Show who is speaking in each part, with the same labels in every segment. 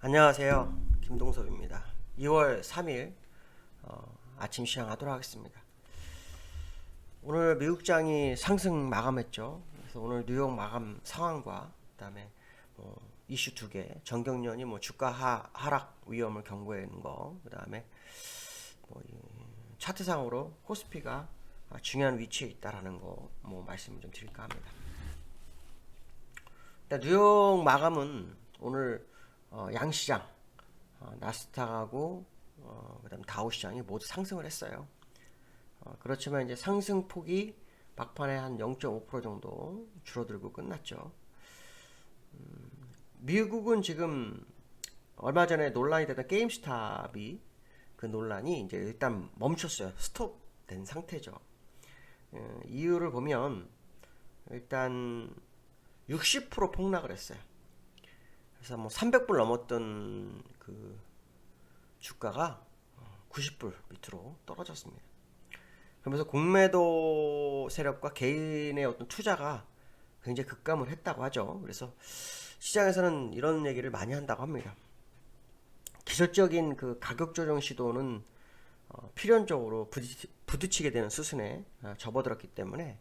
Speaker 1: 안녕하세요. 김동섭입니다. 2월 3일 아침 시작하도록 하겠습니다. 오늘 미국장이 상승 마감했죠. 그래서 오늘 뉴욕 마감 상황과 그다음에 이슈 두 개, 정경련이 주가 하락 위험을 경고하는 거, 그다음에 차트상으로 코스피가 중요한 위치에 있다라는 거 말씀을 좀 드릴까 합니다. 일단 뉴욕 마감은 오늘 양시장 나스닥하고 그다음 다우 시장이 모두 상승을 했어요. 그렇지만 이제 상승폭이 막판에 한 0.5% 정도 줄어들고 끝났죠. 미국은 지금 얼마 전에 논란이 됐던 게임스탑이 그 논란이 이제 일단 멈췄어요. 스톱된 상태죠. 이유를 보면 일단 60% 폭락을 했어요. 그래서 300불 넘었던 그 주가가 90불 밑으로 떨어졌습니다. 그러면서 공매도 세력과 개인의 어떤 투자가 굉장히 급감을 했다고 하죠. 그래서 시장에서는 이런 얘기를 많이 한다고 합니다. 기술적인 그 가격 조정 시도는 필연적으로 부딪히게 되는 수순에 접어들었기 때문에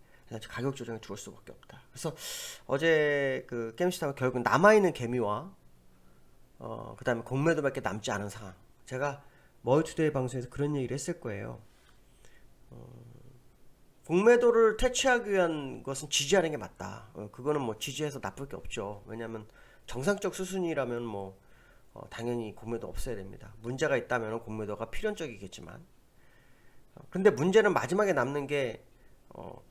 Speaker 1: 가격 조정에 들어올 수밖에 없다. 그래서 어제 그 게임스탑은 결국 남아있는 개미와 그 다음에 공매도밖에 남지 않은 상황. 제가 머니투데이 방송에서 그런 얘기를 했을 거예요. 공매도를 퇴치하기 위한 것은 지지하는 게 맞다. 그거는 지지해서 나쁠 게 없죠. 왜냐하면 정상적 수순이라면 당연히 공매도 없어야 됩니다. 문제가 있다면 공매도가 필연적이겠지만, 근데 문제는 마지막에 남는 게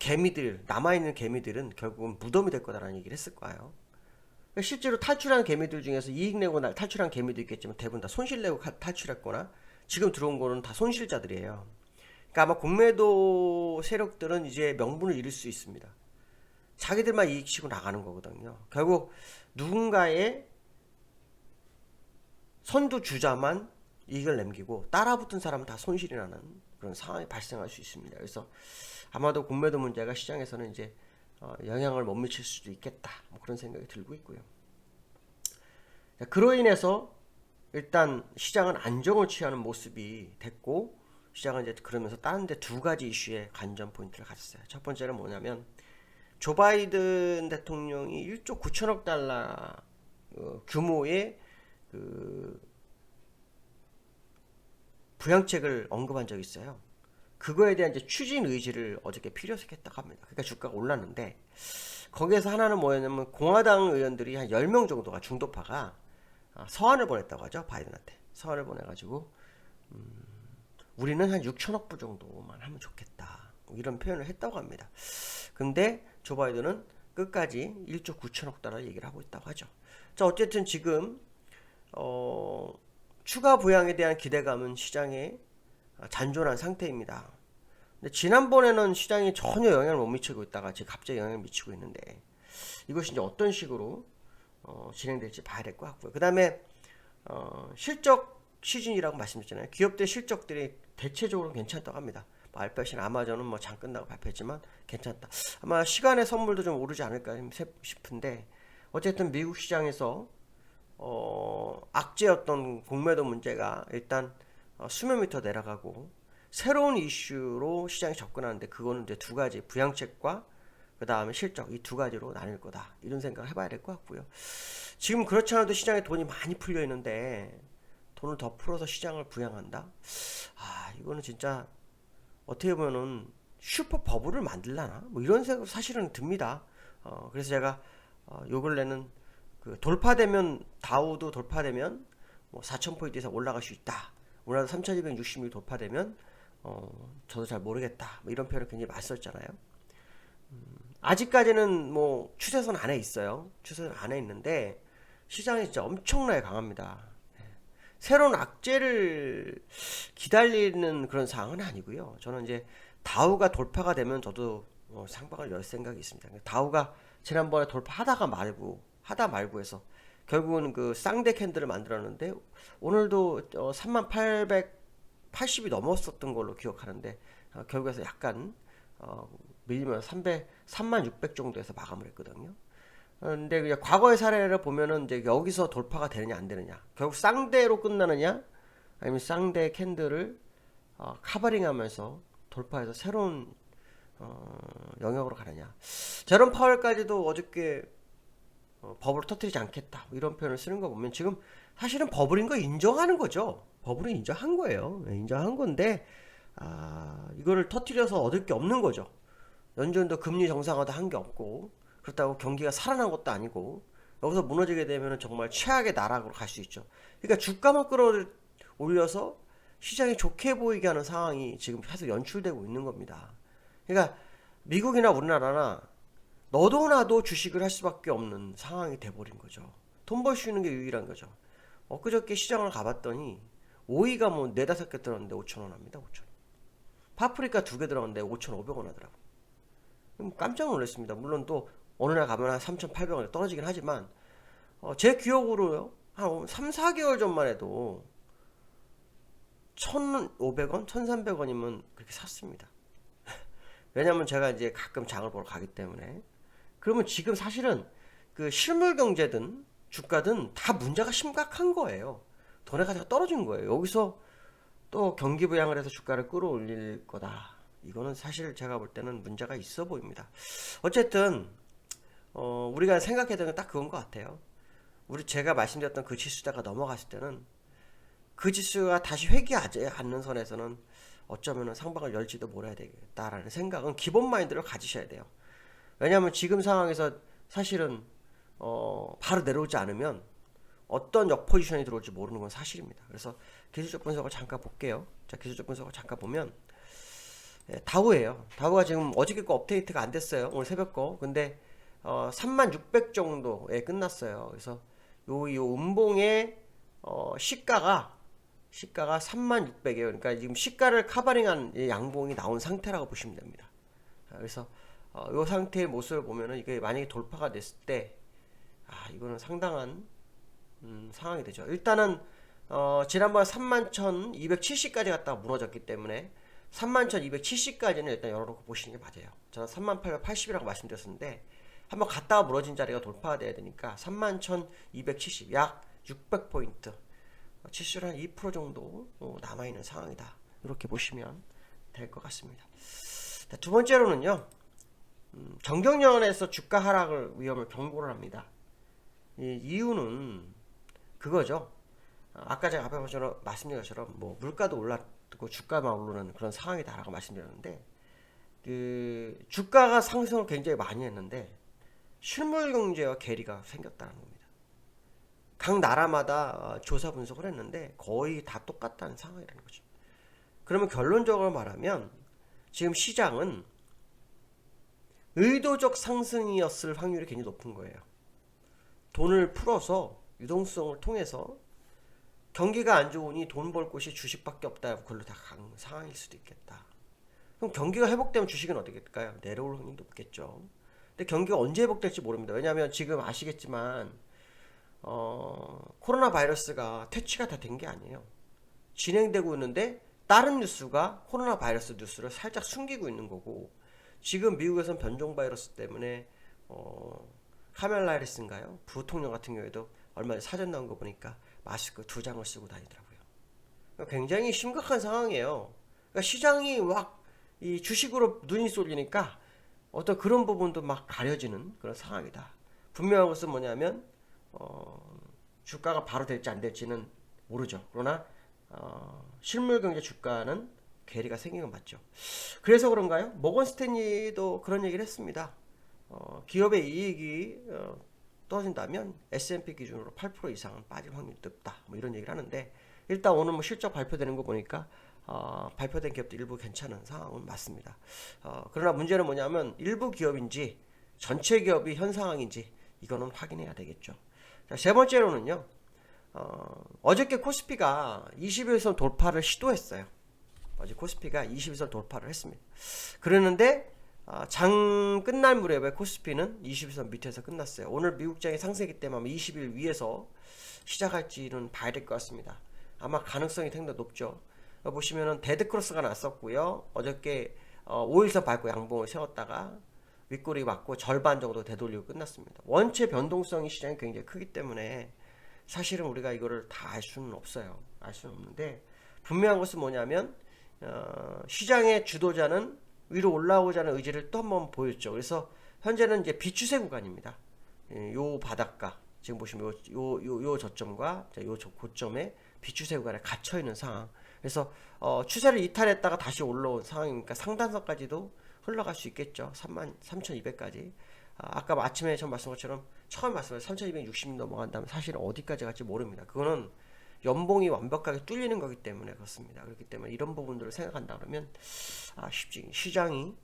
Speaker 1: 개미들, 남아있는 개미들은 결국은 무덤이 될 거다라는 얘기를 했을 거예요. 실제로 탈출한 개미들 중에서 이익 내고 탈출한 개미도 있겠지만 대부분 다 손실 내고 탈출했거나 지금 들어온 거는 다 손실자들이에요. 그러니까 아마 공매도 세력들은 이제 명분을 잃을 수 있습니다. 자기들만 이익 치고 나가는 거거든요. 결국 누군가의 선두주자만 이익을 남기고 따라붙은 사람은 다 손실이 나는 그런 상황이 발생할 수 있습니다. 그래서 아마도 공매도 문제가 시장에서는 이제 영향을 못 미칠 수도 있겠다. 그런 생각이 들고 있고요. 그로 인해서 일단 시장은 안정을 취하는 모습이 됐고, 시장은 이제 그러면서 다른 데 두 가지 이슈에 관전 포인트를 가졌어요. 첫 번째는 뭐냐면 조 바이든 대통령이 1조 9천억 달러 규모의 그 부양책을 언급한 적이 있어요. 그거에 대한 이제 추진 의지를 어저께 필요했다고 합니다. 그러니까 주가가 올랐는데, 거기에서 하나는 뭐였냐면 공화당 의원들이 한 10명 정도가 중도파가 서한을 보냈다고 하죠. 바이든한테 서한을 보내가지고 우리는 한 6천억 불 정도만 하면 좋겠다, 이런 표현을 했다고 합니다. 근데 조 바이든은 끝까지 1조 9천억 달러 얘기를 하고 있다고 하죠. 자, 어쨌든 지금 추가 부양에 대한 기대감은 시장에 잔존한 상태입니다. 근데 지난번에는 시장이 전혀 영향을 못 미치고 있다가 지금 갑자기 영향을 미치고 있는데, 이것이 이제 어떤 식으로 진행될지 봐야 될 것 같고요. 그 다음에 실적 시즌이라고 말씀드렸잖아요. 기업들 실적들이 대체적으로 괜찮다고 합니다. 알파신, 아마존은 장 끝나고 발표했지만 괜찮다. 아마 시간의 선물도 좀 오르지 않을까 싶은데, 어쨌든 미국 시장에서 악재였던 공매도 문제가 일단 수면 밑으로 내려가고 새로운 이슈로 시장이 접근하는데, 그거는 이제 두 가지, 부양책과 그 다음에 실적, 이 두 가지로 나뉠 거다, 이런 생각을 해봐야 될 것 같고요. 지금 그렇지 않아도 시장에 돈이 많이 풀려 있는데 돈을 더 풀어서 시장을 부양한다? 이거는 진짜 어떻게 보면은 슈퍼 버블을 만들라나? 이런 생각 사실은 듭니다. 그래서 제가 요 근래는 그 돌파되면, 다우도 돌파되면 4,000포인트 이상 올라갈 수 있다, 우리나라 3,266 돌파되면 저도 잘 모르겠다, 이런 표현을 굉장히 많이 썼잖아요. 아직까지는 추세선 안에 있어요. 추세선 안에 있는데 시장이 진짜 엄청나게 강합니다. 새로운 악재를 기다리는 그런 상황은 아니고요. 저는 이제 다우가 돌파가 되면 저도 상방을 열 생각이 있습니다. 다우가 지난번에 돌파하다가 말고 해서 결국은 그 쌍대 캔들을 만들었는데, 오늘도 3880이 넘었었던 걸로 기억하는데 결국에서 약간 밀리면 3600 정도에서 마감을 했거든요. 근데 그냥 과거의 사례를 보면은 이제 여기서 돌파가 되느냐 안 되느냐, 결국 쌍대로 끝나느냐 아니면 쌍대 캔들을 카버링하면서 돌파해서 새로운 영역으로 가느냐. 제롬 파월까지도 어저께 버블을 터뜨리지 않겠다 이런 표현을 쓰는 거 보면 지금 사실은 버블인 거 인정하는 거죠. 버블은 인정한 거예요. 인정한 건데 이거를 터뜨려서 얻을 게 없는 거죠. 연준도 금리 정상화도 한 게 없고, 그렇다고 경기가 살아난 것도 아니고, 여기서 무너지게 되면 정말 최악의 나락으로 갈 수 있죠. 그러니까 주가만 끌어올려서 시장이 좋게 보이게 하는 상황이 지금 계속 연출되고 있는 겁니다. 그러니까 미국이나 우리나라나 너도 나도 주식을 할 수밖에 없는 상황이 돼버린 거죠. 돈 벌 수 있는 게 유일한 거죠. 엊그저께 시장을 가봤더니 오이가 뭐 4, 5개 들었는데 5,000원 합니다. 5,000원. 파프리카 2개 들었는데 5,500원 하더라고. 깜짝 놀랐습니다. 물론 또 어느 날 가면 한 3,800원에 떨어지긴 하지만 제 기억으로요, 한 3, 4개월 전만 해도 1,500원, 1,300원이면 그렇게 샀습니다. 왜냐면 제가 이제 가끔 장을 보러 가기 때문에. 그러면 지금 사실은 그 실물 경제든 주가든 다 문제가 심각한 거예요. 돈의 가치가 떨어진 거예요. 여기서 또 경기 부양을 해서 주가를 끌어올릴 거다, 이거는 사실 제가 볼 때는 문제가 있어 보입니다. 어쨌든 우리가 생각해야 되는 건 딱 그건 것 같아요. 제가 말씀드렸던 그 지수다가 넘어갔을 때는 그 지수가 다시 회귀하지 않는 선에서는 어쩌면 상방을 열지도 몰아야 되겠다라는 생각은 기본 마인드를 가지셔야 돼요. 왜냐하면 지금 상황에서 사실은 바로 내려오지 않으면 어떤 역포지션이 들어올지 모르는 건 사실입니다. 그래서 기술적 분석을 잠깐 볼게요. 자, 기술적 분석을 잠깐 보면 다우예요. 다우가 지금 어저께 거 업데이트가 안 됐어요. 오늘 새벽 거. 근데 3600 정도에 끝났어요. 그래서 요 음봉의 시가가 3600이에요. 그러니까 지금 시가를 카버링한 양봉이 나온 상태라고 보시면 됩니다. 그래서 요 상태의 모습을 보면은 이게 만약에 돌파가 됐을 때 이거는 상당한 상황이 되죠. 일단은 지난번 31,270까지 갔다가 무너졌기 때문에 31,270까지는 일단 열어놓고 보시는 게 맞아요. 저는 3880이라고 말씀드렸었는데 한번 갔다가 무너진 자리가 돌파가 돼야 되니까 31,270, 약 600포인트, 지수를 한 2% 정도 남아있는 상황이다, 이렇게 보시면 될 것 같습니다. 자, 두 번째로는요, 정경련에서 주가 하락을 위험을 경고를 합니다. 이 이유는 그거죠. 아까 제가 앞에 말씀드린 것처럼 뭐 물가도 올랐고 주가만 오르는 그런 상황이다라고 말씀드렸는데, 그 주가가 상승을 굉장히 많이 했는데 실물 경제와 괴리가 생겼다는 겁니다. 각 나라마다 조사 분석을 했는데 거의 다 똑같다는 상황이라는 거죠. 그러면 결론적으로 말하면 지금 시장은 의도적 상승이었을 확률이 굉장히 높은 거예요. 돈을 풀어서 유동성을 통해서 경기가 안 좋으니 돈 벌 곳이 주식밖에 없다, 그걸로 다 간 상황일 수도 있겠다. 그럼 경기가 회복되면 주식은 어떻게 될까요? 내려올 확률이 높겠죠. 근데 경기가 언제 회복될지 모릅니다. 왜냐하면 지금 아시겠지만 코로나 바이러스가 퇴치가 다 된 게 아니에요. 진행되고 있는데 다른 뉴스가 코로나 바이러스 뉴스를 살짝 숨기고 있는 거고, 지금 미국에선 변종 바이러스 때문에 카멜라 해리스인가요? 부통령 같은 경우에도 얼마 전에 사전 나온 거 보니까 마스크 2장을 쓰고 다니더라고요. 굉장히 심각한 상황이에요. 그러니까 시장이 막 이 주식으로 눈이 쏠리니까 어떤 그런 부분도 막 가려지는 그런 상황이다. 분명한 것은 뭐냐면 주가가 바로 될지 안 될지는 모르죠. 그러나 실물 경제 주가는 괴리가 생긴 건 맞죠. 그래서 그런가요? 모건 스탠리도 그런 얘기를 했습니다. 기업의 이익이 떨어진다면 S&P 기준으로 8% 이상은 빠질 확률이 높다, 뭐 이런 얘기를 하는데, 일단 오늘 뭐 실적 발표되는 거 보니까 발표된 기업도 일부 괜찮은 상황은 맞습니다. 그러나 문제는 뭐냐면 일부 기업인지 전체 기업이 현 상황인지 이거는 확인해야 되겠죠. 자, 세 번째로는요, 어저께 코스피가 20일선 돌파를 시도했어요. 어제 코스피가 20일선 돌파를 했습니다. 그러는데 장 끝날 무렵에 코스피는 20일선 밑에서 끝났어요. 오늘 미국장이 상승했기 때문에 아마 20일 위에서 시작할지는 봐야 될 것 같습니다. 아마 가능성이 상당히 높죠. 보시면은 데드 크로스가 났었고요. 어저께 5일선 밟고 양봉을 세웠다가 윗꼬리 맞고 절반 정도 되돌리고 끝났습니다. 원체 변동성이 시장이 굉장히 크기 때문에 사실은 우리가 이거를 다 알 수는 없어요. 알 수는 없는데 분명한 것은 뭐냐면 시장의 주도자는 위로 올라오자는 의지를 또 한번 보였죠. 그래서 현재는 이제 비추세 구간입니다. 요 바닥과 지금 보시면 요 저점과 요 고점에 비추세 구간에 갇혀 있는 상황. 그래서 추세를 이탈했다가 다시 올라온 상황이니까 상단선까지도 흘러갈 수 있겠죠. 33,200까지. 아까 아침에 전 말씀한 것처럼 처음 말씀하신 3260 넘어간다면 사실은 어디까지 갈지 모릅니다. 그거는 연봉이 완벽하게 뚫리는 거기 때문에 그렇습니다. 그렇기 때문에 이런 부분들을 생각한다 그러면 시장이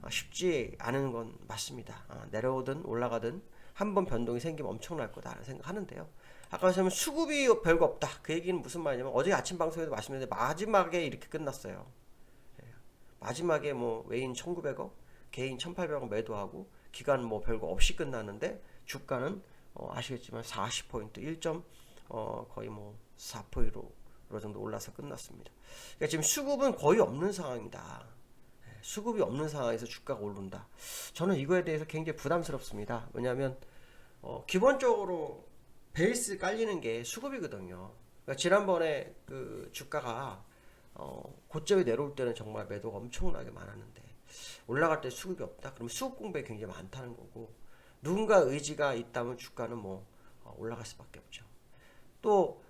Speaker 1: 쉽지 않은 건 맞습니다. 내려오든 올라가든 한번 변동이 생기면 엄청날 거다라는 생각하는데요. 아까 말씀하신 수급이 별거 없다. 그 얘기는 무슨 말이냐면 어제 아침 방송에도 말씀드렸는데 마지막에 이렇게 끝났어요. 마지막에 뭐 외인 1900억, 개인 1800억 매도하고 기간 뭐 별거 없이 끝났는데 주가는 아시겠지만 40포인트 1점 거의 뭐 4%로 정도 올라서 끝났습니다. 그러니까 지금 수급은 거의 없는 상황이다. 수급이 없는 상황에서 주가가 오른다. 저는 이거에 대해서 굉장히 부담스럽습니다. 왜냐하면 기본적으로 베이스 깔리는 게 수급이거든요. 그러니까 지난번에 그 주가가 고점에 내려올 때는 정말 매도가 엄청나게 많았는데 올라갈 때 수급이 없다. 그러면 수급 공백이 굉장히 많다는 거고 누군가 의지가 있다면 주가는 뭐 올라갈 수밖에 없죠. 또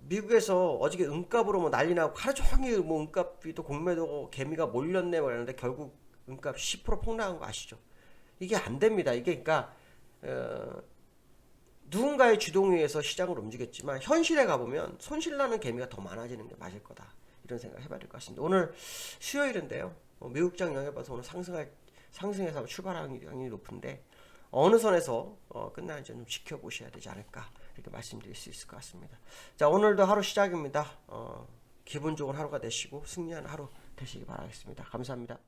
Speaker 1: 미국에서 어저께 은값으로 뭐 난리 나고 하루 종일 뭐 은값비도 공매도고 개미가 몰렸네 뭐 이러는데 결국 은값 10% 폭락한 거 아시죠? 이게 안 됩니다. 이게 그러니까 누군가의 주동에 의해서 시장을 움직였지만 현실에 가보면 손실나는 개미가 더 많아지는 게 맞을 거다. 이런 생각 해봐야 될 것 같습니다. 오늘 수요일인데요. 미국장 영향해봐서 오늘 상승해서 출발하는 확률이 높은데 어느 선에서 끝나는지 좀 지켜보셔야 되지 않을까 이렇게 말씀드릴 수 있을 것 같습니다. 자, 오늘도 하루 시작입니다. 기분 좋은 하루가 되시고 승리하는 하루 되시기 바라겠습니다. 감사합니다.